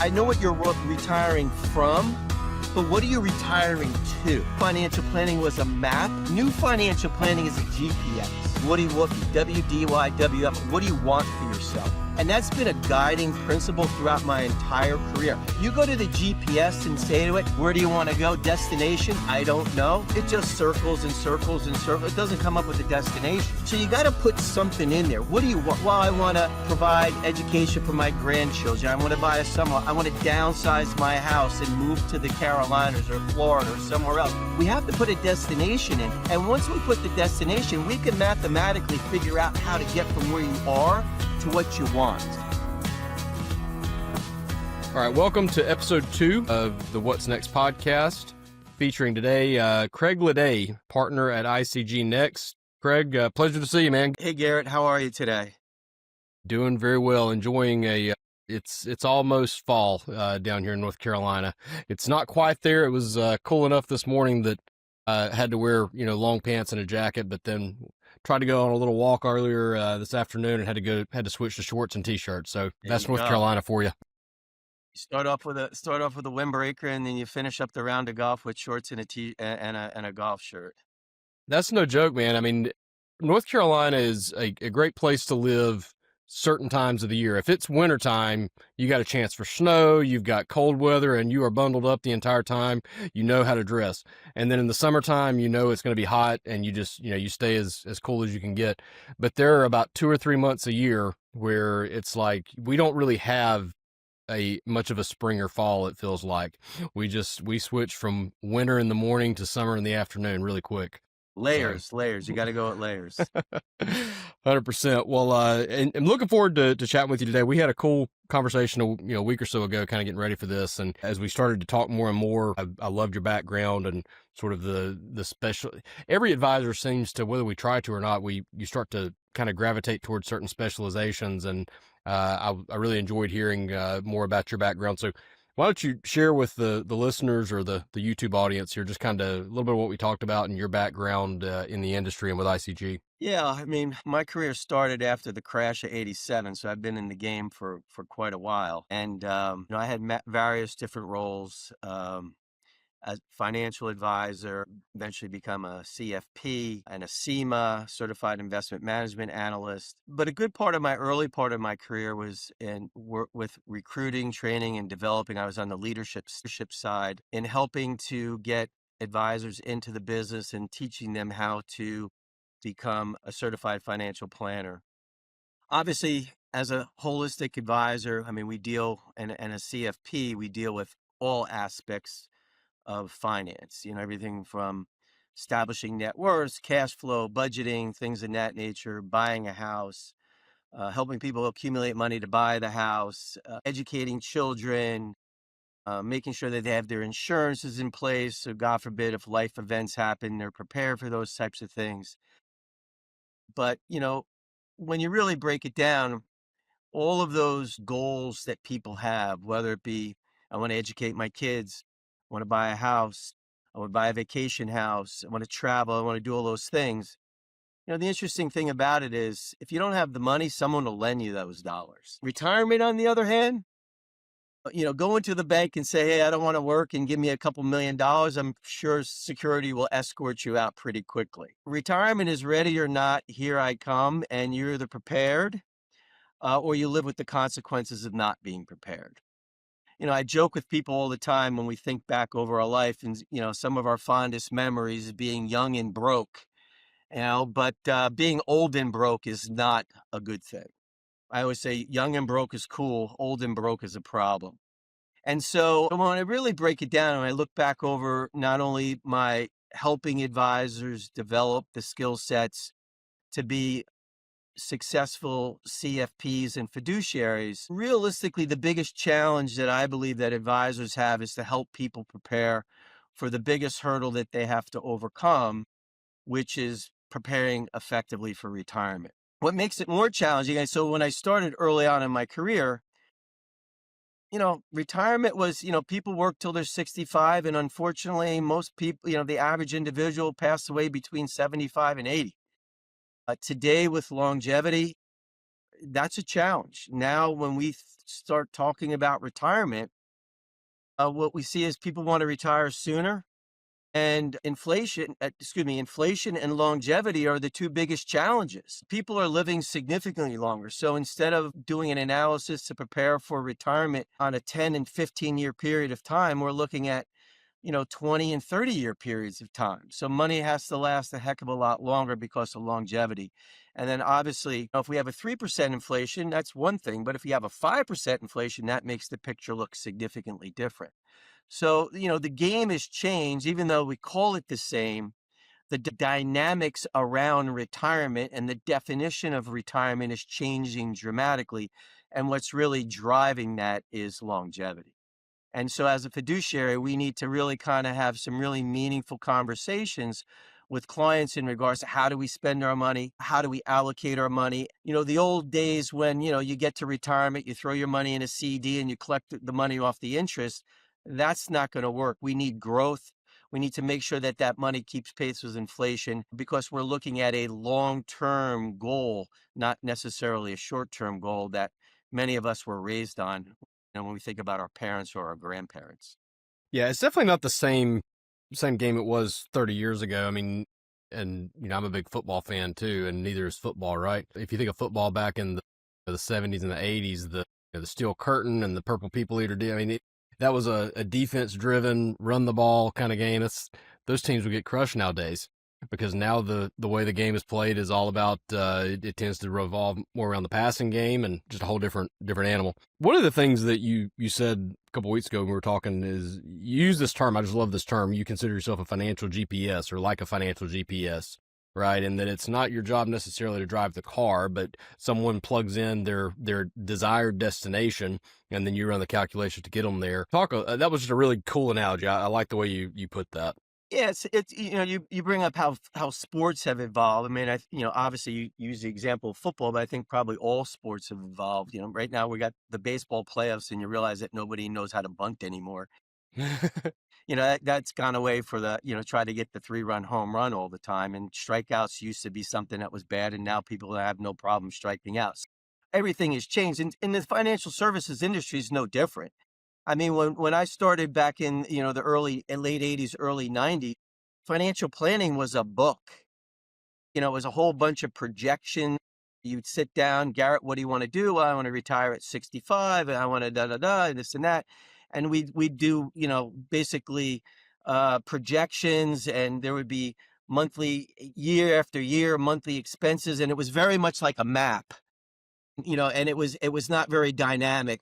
I know what you're retiring from, but what are you retiring to? Financial planning was a map. New financial planning is a GPS. What do you want? WDY, what do you want for yourself? And that's been a guiding principle throughout my entire career. You go to the GPS and say to it, where do you want to go? Destination? I don't know. It just circles and circles and circles. It doesn't come up with a destination. So you got to put something in there. What do you want? Well, I want to provide education for my grandchildren. I want to buy a summer. I want to downsize my house and move to the Carolinas or Florida or somewhere else. We have to put a destination in. And once we put the destination, we can mathematically figure out how to get from where you are to what you want. All right, welcome to episode 2 of the What's Next podcast, featuring today Craig Laday, partner at ICGNext. Craig, pleasure to see you, man. Hey, Garrett, how are you today? Doing very well, enjoying it's almost fall down here in North Carolina. It's not quite there. It was cool enough this morning that I had to wear, long pants and a jacket, but then tried to go on a little walk earlier this afternoon and had to switch to shorts and t-shirts. So that's North Carolina for you. You start off with a windbreaker, and then you finish up the round of golf with shorts and a golf shirt. That's no joke, man. I mean, North Carolina is a great place to live certain times of the year. If it's wintertime, you got a chance for snow, you've got cold weather, and you are bundled up the entire time. You know how to dress. And then in the summertime, it's going to be hot, and you just, you stay as cool as you can get. But there are about 2 or 3 months a year where it's like we don't really have much of a spring or fall. It feels like we switch from winter in the morning to summer in the afternoon really quick. Layers. You got to go at layers. 100%. Well, and I'm looking forward to chatting with you today. We had a cool conversation, a week or so ago, kind of getting ready for this. And as we started to talk more and more, I loved your background and sort of the special. Every advisor seems to, whether we try to or not, you start to kind of gravitate towards certain specializations. And I really enjoyed hearing more about your background. So why don't you share with the listeners or the YouTube audience here just kind of a little bit of what we talked about and your background in the industry and with ICG? Yeah, I mean, my career started after the crash of '87, so I've been in the game for quite a while. And, I had various different roles as financial advisor, eventually become a CFP and a CIMA, Certified Investment Management Analyst. But a good early part of my career was in work with recruiting, training, and developing. I was on the leadership side in helping to get advisors into the business and teaching them how to become a certified financial planner. Obviously, as a holistic advisor, I mean, and a CFP, we deal with all aspects of finance, everything from establishing net worth, cash flow, budgeting, things of that nature, buying a house, helping people accumulate money to buy the house, educating children, making sure that they have their insurances in place. So God forbid, if life events happen, they're prepared for those types of things. But, when you really break it down, all of those goals that people have, whether it be, I want to educate my kids, I want to buy a house, I want to buy a vacation house, I want to travel, I want to do all those things. The interesting thing about it is if you don't have the money, someone will lend you those dollars. Retirement, on the other hand, go into the bank and say, hey, I don't want to work and give me a couple $1 million. I'm sure security will escort you out pretty quickly. Retirement is ready or not, here I come, and you're either prepared or you live with the consequences of not being prepared. I joke with people all the time when we think back over our life and, some of our fondest memories of being young and broke, but being old and broke is not a good thing. I always say young and broke is cool, old and broke is a problem. And so when I really break it down and I look back over not only my helping advisors develop the skill sets to be successful CFPs and fiduciaries, realistically, the biggest challenge that I believe that advisors have is to help people prepare for the biggest hurdle that they have to overcome, which is preparing effectively for retirement. What makes it more challenging, and so when I started early on in my career, retirement was, people work till they're 65, and unfortunately, most people, the average individual passed away between 75 and 80. Today with longevity, that's a challenge. Now, when we start talking about retirement, what we see is people want to retire sooner. And inflation and longevity are the two biggest challenges. People are living significantly longer. So instead of doing an analysis to prepare for retirement on a 10 and 15-year period of time, we're looking at 20 and 30-year periods of time. So money has to last a heck of a lot longer because of longevity. And then obviously, if we have a 3% inflation, that's one thing. But if you have a 5% inflation, that makes the picture look significantly different. So, the game has changed, even though we call it the same. The dynamics around retirement and the definition of retirement is changing dramatically. And what's really driving that is longevity. And so as a fiduciary, we need to really kind of have some really meaningful conversations with clients in regards to how do we spend our money? How do we allocate our money? The old days when, you get to retirement, you throw your money in a CD and you collect the money off the interest. That's not going to work. We need growth. We need to make sure that that money keeps pace with inflation because we're looking at a long-term goal, not necessarily a short-term goal that many of us were raised on when we think about our parents or our grandparents. Yeah, it's definitely not the same game it was 30 years ago. I mean, and I'm a big football fan too, and neither is football, right? If you think of football back in the 70s and the 80s, the steel curtain and the purple people eater I mean, that was a defense driven, run the ball kind of game. Those teams would get crushed nowadays because now the way the game is played is all about it tends to revolve more around the passing game and just a whole different animal. One of the things that you said a couple of weeks ago when we were talking is you use this term. I just love this term. You consider yourself a financial GPS or like a financial GPS, right? And that it's not your job necessarily to drive the car, but someone plugs in their desired destination, and then you run the calculation to get them there. That was just a really cool analogy. I like the way you put that. Yeah, it's you bring up how sports have evolved. I mean, obviously you use the example of football, but I think probably all sports have evolved. Right now we got the baseball playoffs, and you realize that nobody knows how to bunt anymore. That's gone away for the try to get the 3-run home run all the time, and strikeouts used to be something that was bad, and now people have no problem striking out. Everything has changed, and the financial services industry is no different. I mean, when I started back in, the late 80s, early 90s, financial planning was a book. It was a whole bunch of projections. You'd sit down, Garrett, what do you want to do? Well, I want to retire at 65 and I want to da da da, this and that. And we'd do, basically projections, and there would be monthly, year after year, monthly expenses, and it was very much like a map, and it was not very dynamic.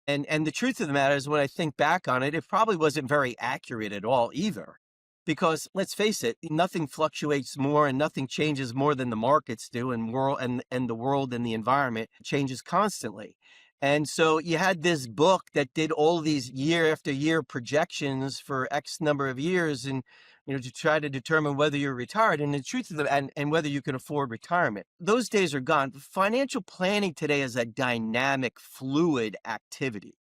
And the truth of the matter is, when I think back on it, it probably wasn't very accurate at all either. Because let's face it, nothing fluctuates more and nothing changes more than the markets do, and the world and the environment changes constantly. And so you had this book that did all these year after year projections for X number of years, and to try to determine whether you're retired and the truth of the and whether you can afford retirement. Those days are gone. Financial planning today is a dynamic, fluid activity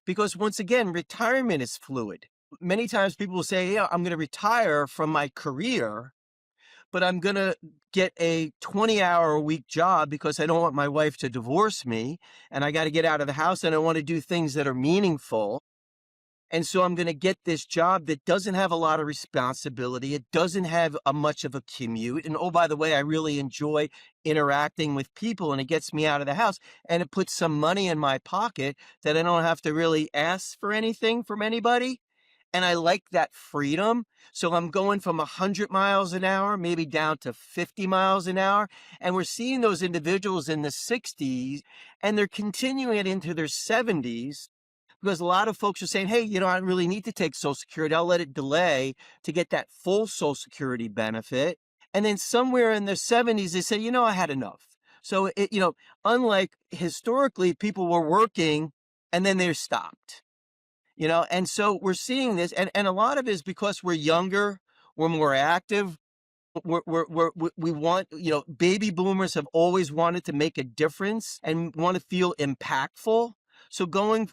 because, once again, retirement is fluid. Many times people will say, yeah, I'm going to retire from my career, but I'm going to get a 20-hour-a-week job because I don't want my wife to divorce me, and I got to get out of the house, and I want to do things that are meaningful. And so I'm going to get this job that doesn't have a lot of responsibility. It doesn't have much of a commute. And oh, by the way, I really enjoy interacting with people, and it gets me out of the house, and it puts some money in my pocket that I don't have to really ask for anything from anybody. And I like that freedom. So I'm going from 100 miles an hour, maybe down to 50 miles an hour. And we're seeing those individuals in the 60s, and they're continuing it into their 70s, because a lot of folks are saying, hey, I really need to take Social Security. I'll let it delay to get that full Social Security benefit. And then somewhere in their 70s, they say, I had enough. So, unlike historically, people were working and then they stopped. And so we're seeing this, and a lot of it is because we're younger, we're more active, we want, baby boomers have always wanted to make a difference and want to feel impactful. So going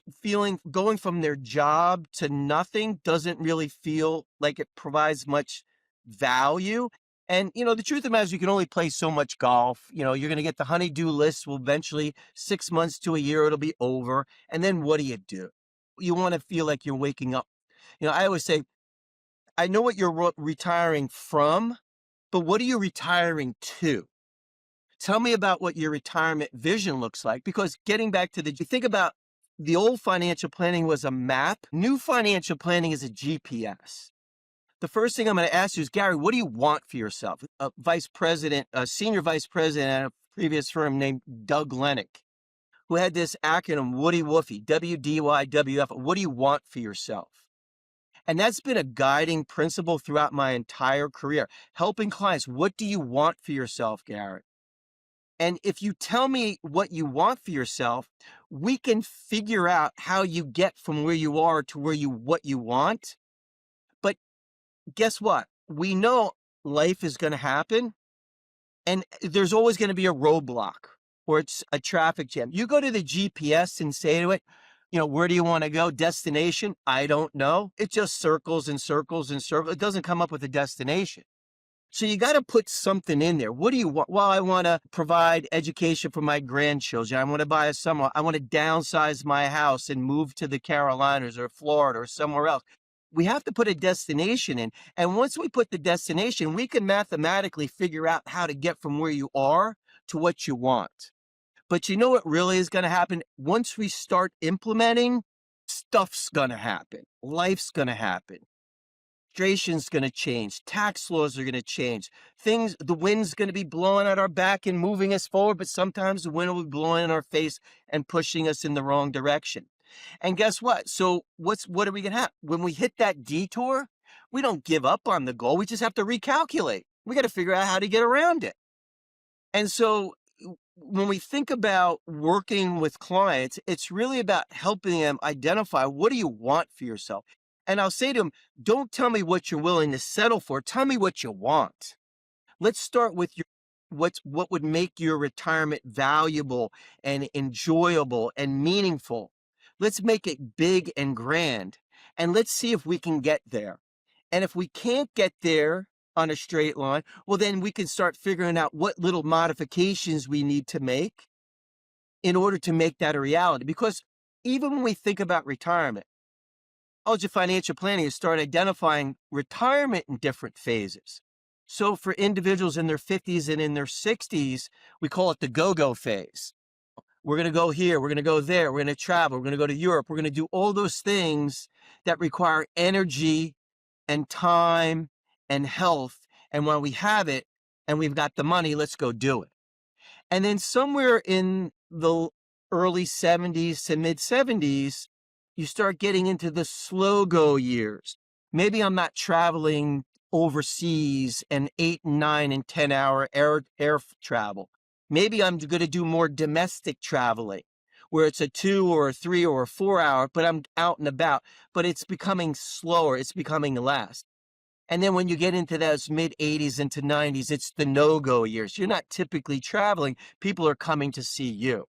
from their job to nothing doesn't really feel like it provides much value. And, the truth of the matter is you can only play so much golf. You're going to get the honeydew list. Will eventually 6 months to a year, it'll be over. And then what do? You want to feel like you're waking up. I always say, I know what you're retiring from, but what are you retiring to? Tell me about what your retirement vision looks like. Because getting back to you think about the old financial planning was a map. New financial planning is a GPS. The first thing I'm going to ask you is, Gary, what do you want for yourself? A senior vice president at a previous firm named Doug Lennox, who had this acronym, Woody Woofy, WDYWF. What do you want for yourself? And that's been a guiding principle throughout my entire career, helping clients. What do you want for yourself, Gary? And if you tell me what you want for yourself, we can figure out how you get from where you are to what you want. But guess what? We know life is going to happen, and there's always going to be a roadblock or it's a traffic jam. You go to the GPS and say to it, where do you want to go? Destination? I don't know. It just circles and circles and circles. It doesn't come up with a destination. So you got to put something in there. What do you want? Well, I want to provide education for my grandchildren. I want to buy a summer. I want to downsize my house and move to the Carolinas or Florida or somewhere else. We have to put a destination in. And once we put the destination, we can mathematically figure out how to get from where you are to what you want. But you know what really is going to happen? Once we start implementing, stuff's going to happen. Life's going to happen. Administration's going to change. Tax laws are going to change. The wind's going to be blowing at our back and moving us forward, but sometimes the wind will be blowing in our face and pushing us in the wrong direction. And guess what? So what are we going to have? When we hit that detour, we don't give up on the goal. We just have to recalculate. We got to figure out how to get around it. And so when we think about working with clients, it's really about helping them identify, what do you want for yourself? And I'll say to them, don't tell me what you're willing to settle for. Tell me what you want. Let's start with what would make your retirement valuable and enjoyable and meaningful. Let's make it big and grand. And let's see if we can get there. And if we can't get there on a straight line, well, then we can start figuring out what little modifications we need to make in order to make that a reality. Because even when we think about retirement, your financial planning is start identifying retirement in different phases. So for individuals in their 50s and in their 60s, we call it the go-go phase. We're going to go here, we're going to go there, we're going to travel, we're going to go to Europe, we're going to do all those things that require energy and time and health. And when we have it and we've got the money, let's go do it. And then somewhere in the early 70s to mid 70s, you start getting into the slow go years. Maybe I'm not traveling overseas and 8, 9, and 10-hour air travel. Maybe I'm going to do more domestic traveling, where it's a 2 or a 3 or a 4 hour, but I'm out and about, but it's becoming slower. It's becoming less. And then when you get into those mid 80s into 90s, it's the no-go years. You're not typically traveling. People are coming to see you.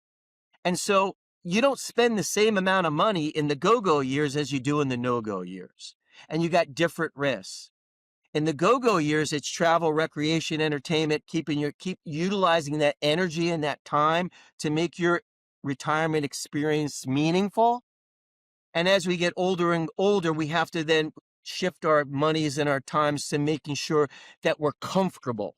And so you don't spend the same amount of money in the go-go years as you do in the no-go years. And you got different risks. In the go-go years, it's travel, recreation, entertainment, keep utilizing that energy and that time to make your retirement experience meaningful. And as we get older and older, we have to then shift our monies and our times to making sure that we're comfortable,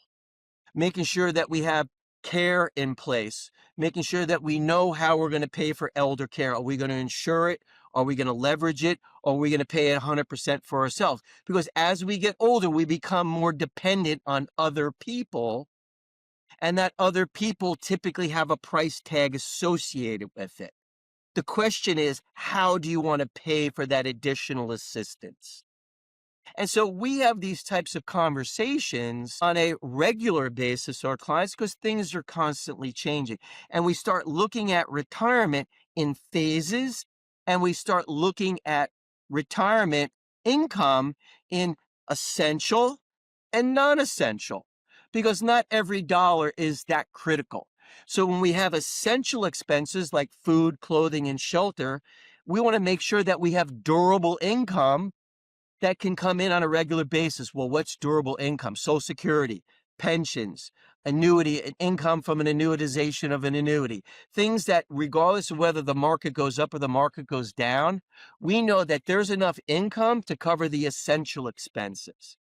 making sure that we have care in place, making sure that we know how we're going to pay for elder care. Are we going to insure it? Are we going to leverage it? Or are we going to pay it 100% for ourselves? Because as we get older, we become more dependent on other people, and that other people typically have a price tag associated with it. The question is, how do you want to pay for that additional assistance? And so we have these types of conversations on a regular basis with our clients because things are constantly changing. And we start looking at retirement in phases, and we start looking at retirement income in essential and non-essential, because not every dollar is that critical. So when we have essential expenses like food, clothing, and shelter, we want to make sure that we have durable income that can come in on a regular basis. Well, what's durable income? Social Security, pensions, annuity, income from an annuitization of an annuity. Things that, regardless of whether the market goes up or the market goes down, we know that there's enough income to cover the essential expenses.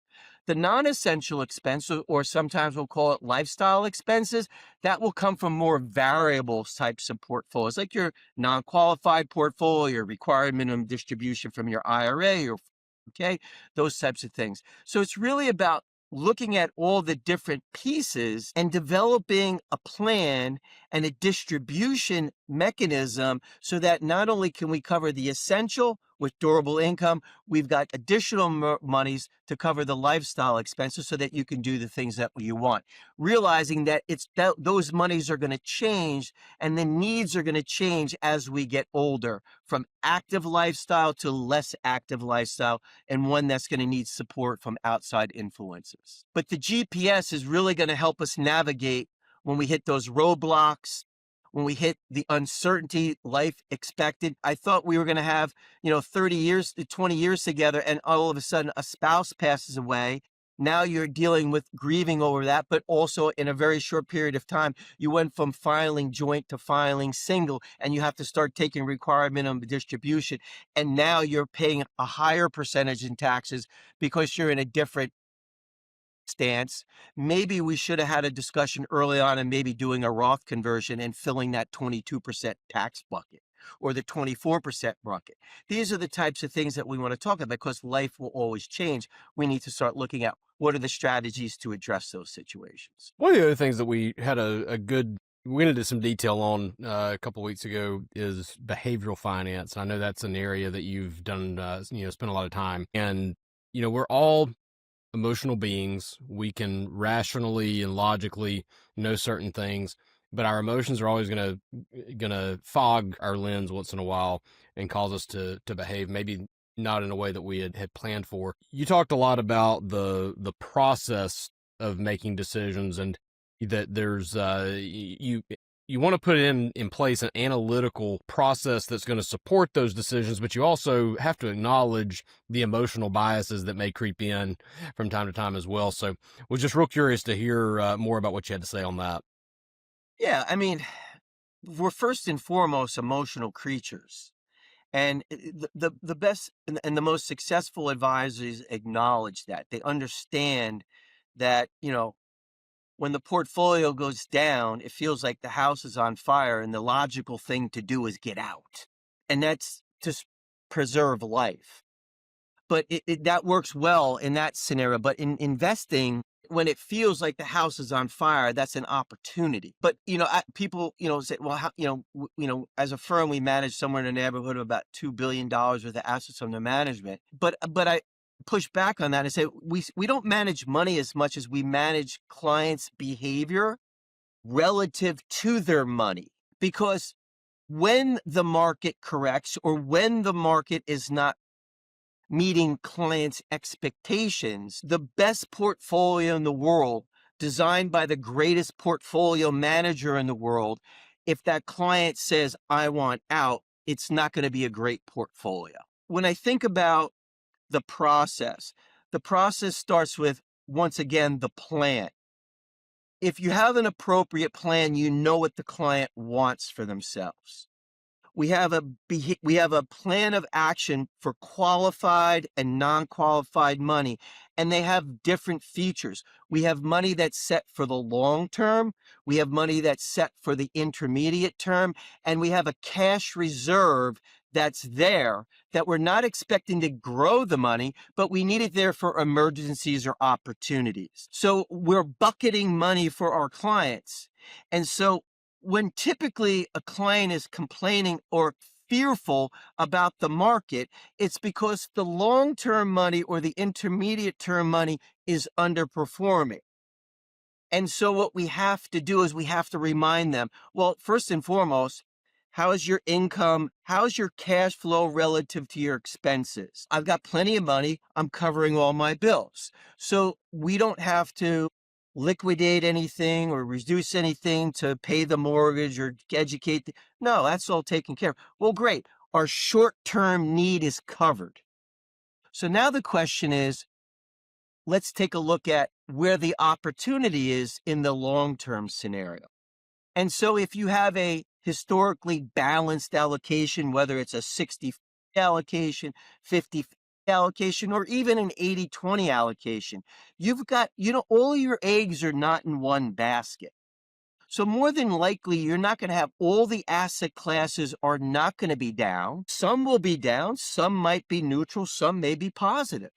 The non-essential expense, or sometimes we'll call it lifestyle expenses, that will come from more variable types of portfolios, like your non-qualified portfolio, your required minimum distribution from your IRA, or okay, those types of things. So it's really about looking at all the different pieces and developing a plan and a distribution mechanism so that not only can we cover the essential with durable income, we've got additional monies to cover the lifestyle expenses so that you can do the things that you want. Realizing that those monies are going to change and the needs are going to change as we get older, from active lifestyle to less active lifestyle, and one that's going to need support from outside influences. But the GPS is really going to help us navigate when we hit those roadblocks, when we hit the uncertainty life expected. I thought we were going to have, 30 years, 20 years together, and all of a sudden a spouse passes away. Now you're dealing with grieving over that, but also in a very short period of time, you went from filing joint to filing single, and you have to start taking required minimum distribution. And now you're paying a higher percentage in taxes because you're in a different stance. Maybe we should have had a discussion early on and maybe doing a Roth conversion and filling that 22% tax bucket or the 24% bucket. These are the types of things that we want to talk about because life will always change. We need to start looking at what are the strategies to address those situations. One of the other things that we had we went into some detail on a couple of weeks ago is behavioral finance. I know that's an area that you've done, spent a lot of time. And, we're all emotional beings. We can rationally and logically know certain things, but our emotions are always gonna fog our lens once in a while and cause us to behave maybe not in a way that we had planned for. You talked a lot about the process of making decisions, and that there's you want to put in place an analytical process that's going to support those decisions, but you also have to acknowledge the emotional biases that may creep in from time to time as well. So was just real curious to hear more about what you had to say on that. Yeah, I mean, we're first and foremost emotional creatures. And the best and the most successful advisors acknowledge that. They understand that, when the portfolio goes down, it feels like the house is on fire, and the logical thing to do is get out. And that's to preserve life. But that works well in that scenario. But in investing, when it feels like the house is on fire, that's an opportunity. But people say, well, how, as a firm, we manage somewhere in the neighborhood of about $2 billion worth of assets under management. But I push back on that and say we don't manage money as much as we manage clients' behavior relative to their money, because when the market corrects or when the market is not meeting clients' expectations, the best portfolio in the world, designed by the greatest portfolio manager in the world, if that client says, I want out, it's not going to be a great portfolio. When I think about the process starts with, once again, the plan. If you have an appropriate plan, you know what the client wants for themselves. We have a plan of action for qualified and non-qualified money, and they have different features. We have money that's set for the long term, we have money that's set for the intermediate term, and we have a cash reserve that's there that we're not expecting to grow the money, but we need it there for emergencies or opportunities. So we're bucketing money for our clients. And so when typically a client is complaining or fearful about the market, it's because the long-term money or the intermediate term money is underperforming. And so what we have to do is we have to remind them, well, first and foremost, how is your income? How's your cash flow relative to your expenses? I've got plenty of money. I'm covering all my bills. So we don't have to liquidate anything or reduce anything to pay the mortgage or educate. No, that's all taken care of. Well, great. Our short-term need is covered. So now the question is, let's take a look at where the opportunity is in the long-term scenario. And so if you have a historically balanced allocation, whether it's a 60 allocation, 50 allocation, or even an 80-20 allocation, you've got, all your eggs are not in one basket. So more than likely, you're not going to have all the asset classes are not going to be down. Some will be down, some might be neutral, some may be positive.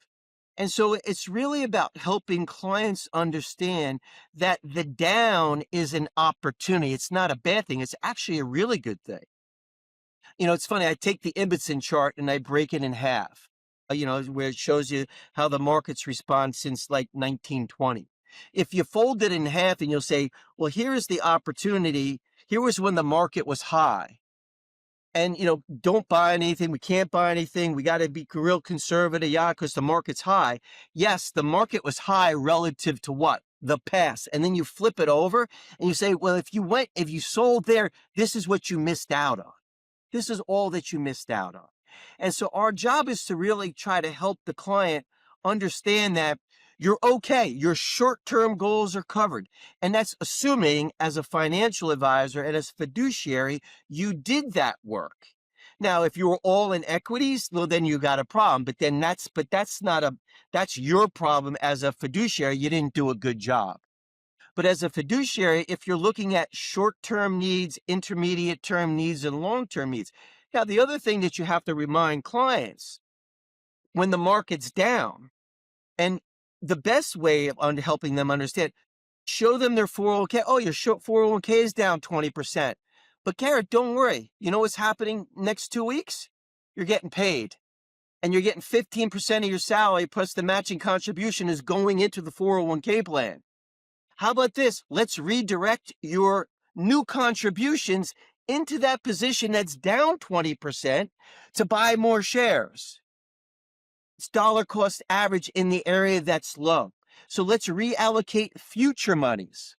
And so it's really about helping clients understand that the down is an opportunity. It's not a bad thing. It's actually a really good thing. It's funny. I take the Ibbotson chart and I break it in half, where it shows you how the markets respond since like 1920. If you fold it in half and you'll say, well, here is the opportunity. Here was when the market was high. And, don't buy anything. We can't buy anything. We got to be real conservative, because the market's high. Yes, the market was high relative to what? The past. And then you flip it over and you say, well, if you sold there, this is what you missed out on. This is all that you missed out on. And so our job is to really try to help the client understand that you're okay. Your short-term goals are covered. And that's assuming as a financial advisor and as fiduciary, you did that work. Now, if you were all in equities, well, then you got a problem. But that's your problem as a fiduciary. You didn't do a good job. But as a fiduciary, if you're looking at short-term needs, intermediate-term needs, and long-term needs. Now, the other thing that you have to remind clients, when the market's down, and the best way of helping them understand, show them their 401k. Oh, your 401k is down 20%. But Garrett, don't worry. You know what's happening next 2 weeks? You're getting paid. And you're getting 15% of your salary plus the matching contribution is going into the 401k plan. How about this? Let's redirect your new contributions into that position that's down 20% to buy more shares. It's dollar cost average in the area that's low. So let's reallocate future monies.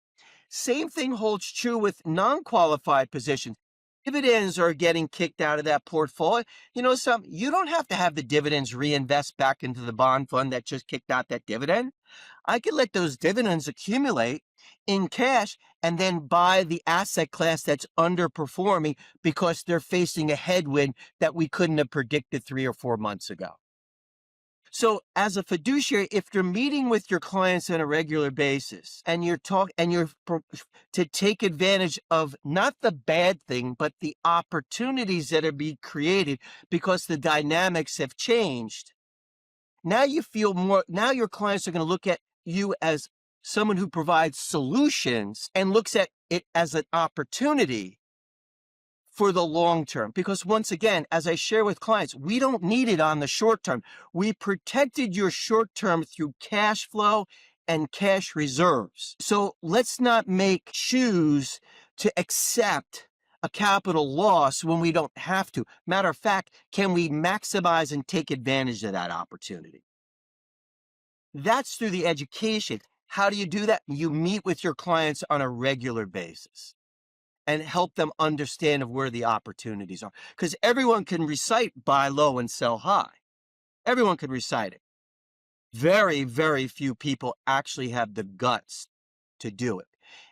Same thing holds true with non-qualified positions. Dividends are getting kicked out of that portfolio. You don't have to have the dividends reinvest back into the bond fund that just kicked out that dividend. I could let those dividends accumulate in cash and then buy the asset class that's underperforming because they're facing a headwind that we couldn't have predicted 3 or 4 months ago. So as a fiduciary, if you're meeting with your clients on a regular basis and you're to take advantage of not the bad thing, but the opportunities that are being created because the dynamics have changed, now your clients are going to look at you as someone who provides solutions and looks at it as an opportunity for the long term. Because once again, as I share with clients, we don't need it on the short term. We protected your short term through cash flow and cash reserves. So let's not choose to accept a capital loss when we don't have to. Matter of fact, can we maximize and take advantage of that opportunity? That's through the education. How do you do that? You meet with your clients on a regular basis and help them understand of where the opportunities are. Because everyone can recite buy low and sell high. Everyone can recite it. Very, very few people actually have the guts to do it.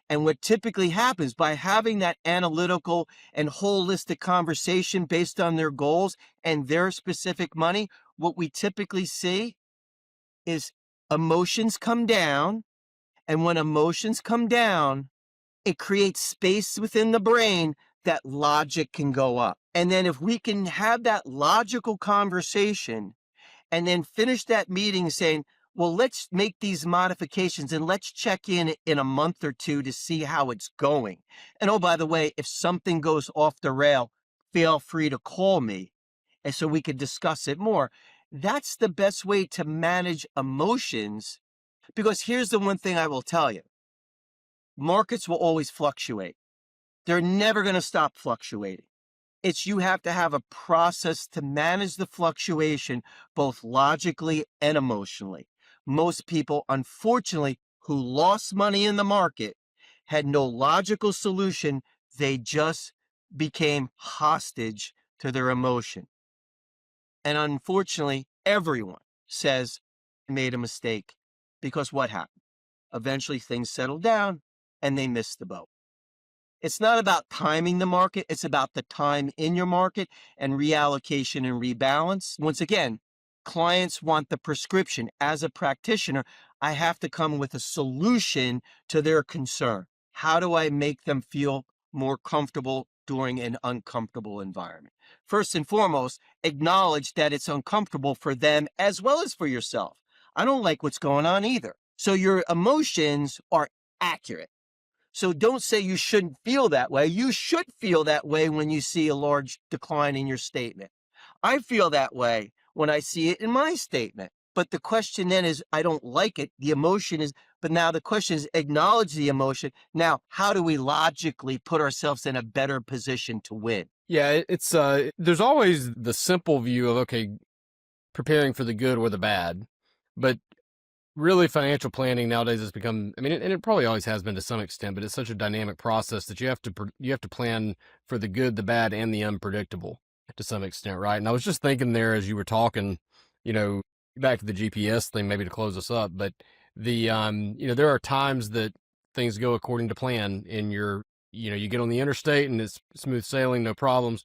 And what typically happens by having that analytical and holistic conversation based on their goals and their specific money, what we typically see is emotions come down. And when emotions come down, it creates space within the brain that logic can go up. And then if we can have that logical conversation and then finish that meeting saying, well, let's make these modifications and let's check in a month or two to see how it's going. And oh, by the way, if something goes off the rail, feel free to call me and so we could discuss it more. That's the best way to manage emotions, because here's the one thing I will tell you. Markets will always fluctuate. They're never going to stop fluctuating. You have to have a process to manage the fluctuation, both logically and emotionally. Most people, unfortunately, who lost money in the market had no logical solution. They just became hostage to their emotion. And unfortunately, everyone says, I made a mistake. Because what happened? Eventually things settled down and they missed the boat. It's not about timing the market. It's about the time in your market and reallocation and rebalance. Once again, clients want the prescription. As a practitioner, I have to come with a solution to their concern. How do I make them feel more comfortable during an uncomfortable environment? First and foremost, acknowledge that it's uncomfortable for them as well as for yourself. I don't like what's going on either. So your emotions are accurate. So don't say you shouldn't feel that way. You should feel that way when you see a large decline in your statement. I feel that way when I see it in my statement. But the question then is, I don't like it. The emotion is, but now the question is acknowledge the emotion. Now, how do we logically put ourselves in a better position to win? Yeah, it's there's always the simple view of, okay, preparing for the good or the bad, but really financial planning nowadays has become, I mean, and it probably always has been to some extent, but it's such a dynamic process that you have to plan for the good, the bad, and the unpredictable to some extent, right? And I was just thinking there as you were talking, you know, back to the GPS thing, maybe to close us up, but there are times that things go according to plan in your, you get on the interstate and it's smooth sailing, no problems.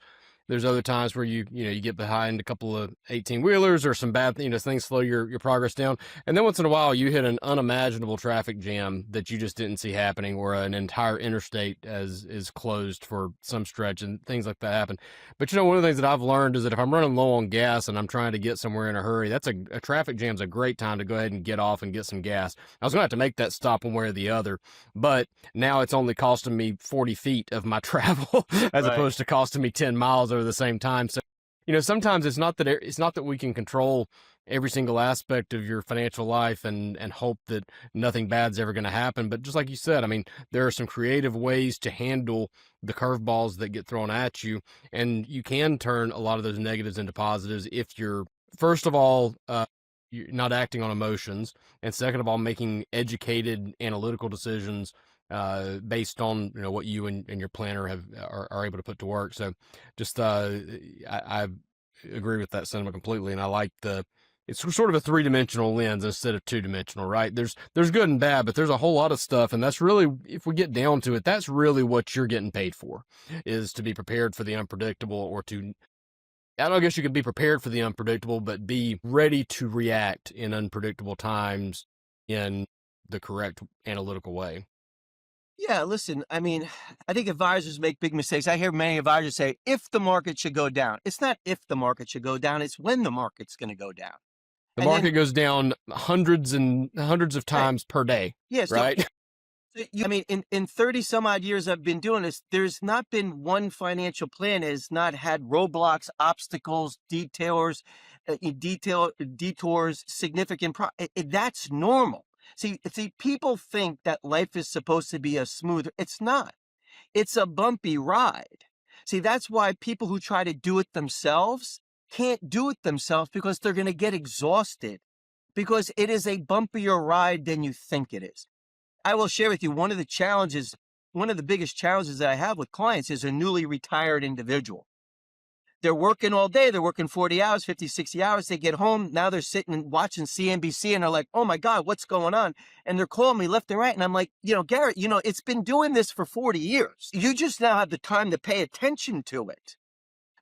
There's other times where you get behind a couple of 18 wheelers or some bad, things slow your progress down. And then once in a while you hit an unimaginable traffic jam that you just didn't see happening, or an entire interstate is closed for some stretch and things like that happen. But one of the things that I've learned is that if I'm running low on gas and I'm trying to get somewhere in a hurry, that's a traffic jam's a great time to go ahead and get off and get some gas. I was going to have to make that stop one way or the other, but now it's only costing me 40 feet of my travel as Right. opposed to costing me 10 miles over the same time. So, sometimes it's not that we can control every single aspect of your financial life and hope that nothing bad's ever going to happen. But just like you said, I mean, there are some creative ways to handle the curveballs that get thrown at you, and you can turn a lot of those negatives into positives if you're, first of all, you're not acting on emotions, and second of all, making educated analytical decisions based on what you and your planner are able to put to work. So just I agree with that sentiment completely, and I like it's sort of a three-dimensional lens instead of two-dimensional, right? There's good and bad, but there's a whole lot of stuff, and that's really, if we get down to it, that's really what you're getting paid for, is to be prepared for the unpredictable, or to, I don't guess you could be prepared for the unpredictable, but be ready to react in unpredictable times in the correct analytical way. Yeah, listen, I mean, I think advisors make big mistakes. I hear many advisors say, if the market should go down. It's not if the market should go down, it's when the market's going to go down. The And then, market goes down hundreds and hundreds of right. times per day, Yeah. right? I mean, in 30 some odd years I've been doing this, there's not been one financial plan that has not had roadblocks, obstacles, detours, significant that's normal. See, people think that life is supposed to be a smooth. It's not. It's a bumpy ride. See, that's why people who try to do it themselves can't do it themselves, because they're going to get exhausted, because it is a bumpier ride than you think it is. I will share with you one of the biggest challenges that I have with clients is a newly retired individual. They're working all day. They're working 40 hours, 50, 60 hours. They get home. Now they're sitting and watching CNBC and they're like, oh my God, what's going on? And they're calling me left and right. And I'm like, Garrett, it's been doing this for 40 years. You just now have the time to pay attention to it.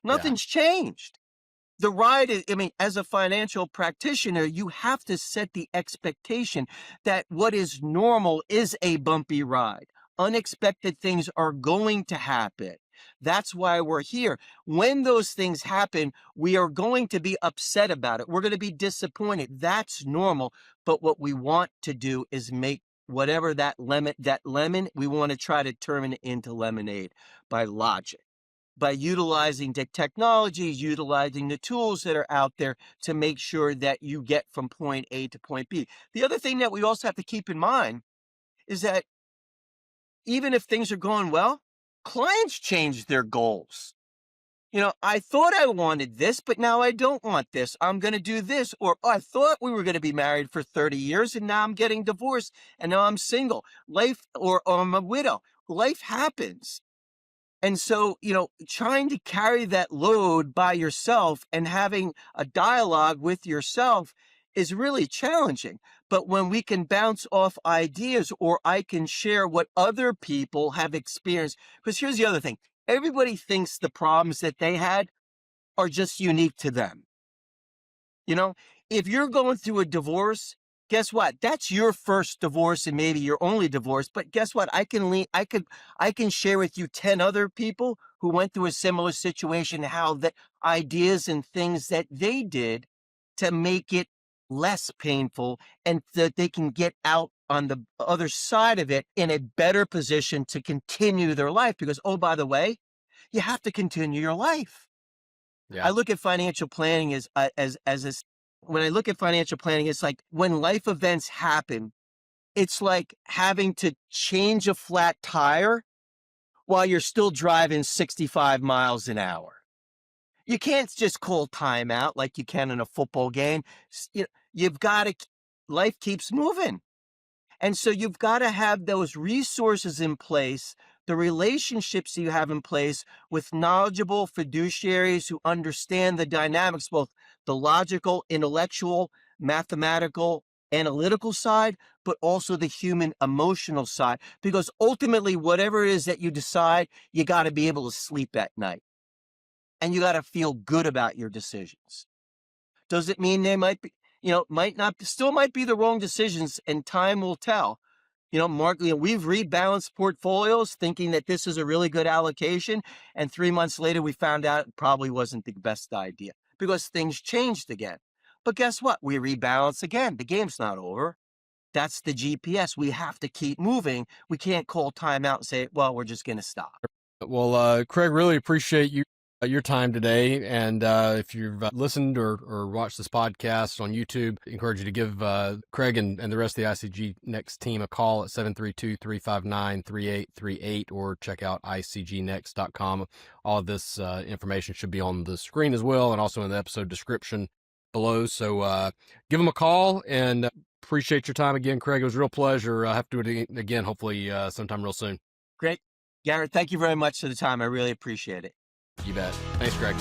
Yeah. Nothing's changed. The ride is, I mean, as a financial practitioner, you have to set the expectation that what is normal is a bumpy ride. Unexpected things are going to happen. That's why we're here. When those things happen, we are going to be upset about it. We're going to be disappointed. That's normal. But what we want to do is make whatever that lemon, we want to try to turn it into lemonade by logic, by utilizing the technologies, utilizing the tools that are out there to make sure that you get from point A to point B. The other thing that we also have to keep in mind is that even if things are going well, clients change their goals. I thought I wanted this, but now I don't want this. I'm going to do this. Or, oh, I thought we were going to be married for 30 years and now I'm getting divorced and now I'm single. Or I'm a widow. Life happens. And so, trying to carry that load by yourself and having a dialogue with yourself is really challenging. But when we can bounce off ideas, or I can share what other people have experienced, because here's the other thing. Everybody thinks the problems that they had are just unique to them. You know, if you're going through a divorce, guess what? That's your first divorce and maybe your only divorce. But guess what? I can share with you 10 other people who went through a similar situation, how the ideas and things that they did to make it less painful, and that they can get out on the other side of it in a better position to continue their life. Because, oh, by the way, you have to continue your life. Yeah. I look at financial planning when I look at financial planning, it's like when life events happen, it's like having to change a flat tire while you're still driving 65 miles an hour. You can't just call timeout like you can in a football game. You've got to, life keeps moving. And so you've got to have those resources in place, the relationships you have in place with knowledgeable fiduciaries who understand the dynamics, both the logical, intellectual, mathematical, analytical side, but also the human emotional side. Because ultimately, whatever it is that you decide, you got to be able to sleep at night, and you got to feel good about your decisions. Does it mean they might be, might not, still might be the wrong decisions, and time will tell. Mark, we've rebalanced portfolios thinking that this is a really good allocation, and 3 months later, we found out it probably wasn't the best idea because things changed again. But guess what? We rebalance again. The game's not over. That's the GPS. We have to keep moving. We can't call timeout and say, well, we're just going to stop. Well, Craig, really appreciate your time today. And if you've listened or watched this podcast on YouTube, I encourage you to give Craig and the rest of the ICGNext team a call at 732-359-3838, or check out ICGNext.com. All of this information should be on the screen as well, and also in the episode description below. So give them a call, and appreciate your time again, Craig. It was a real pleasure. I'll have to do it again, hopefully sometime real soon. Great. Garrett, thank you very much for the time. I really appreciate it. You bet. Thanks, Craig.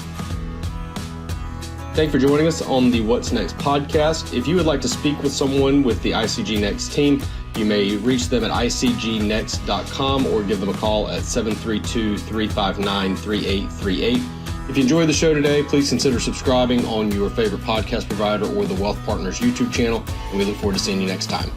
Thanks for joining us on the What's Next podcast. If you would like to speak with someone with the ICGNext team, you may reach them at ICGNext.com or give them a call at 732-359-3838. If you enjoyed the show today, please consider subscribing on your favorite podcast provider or the Wealth Partners YouTube channel, and we look forward to seeing you next time.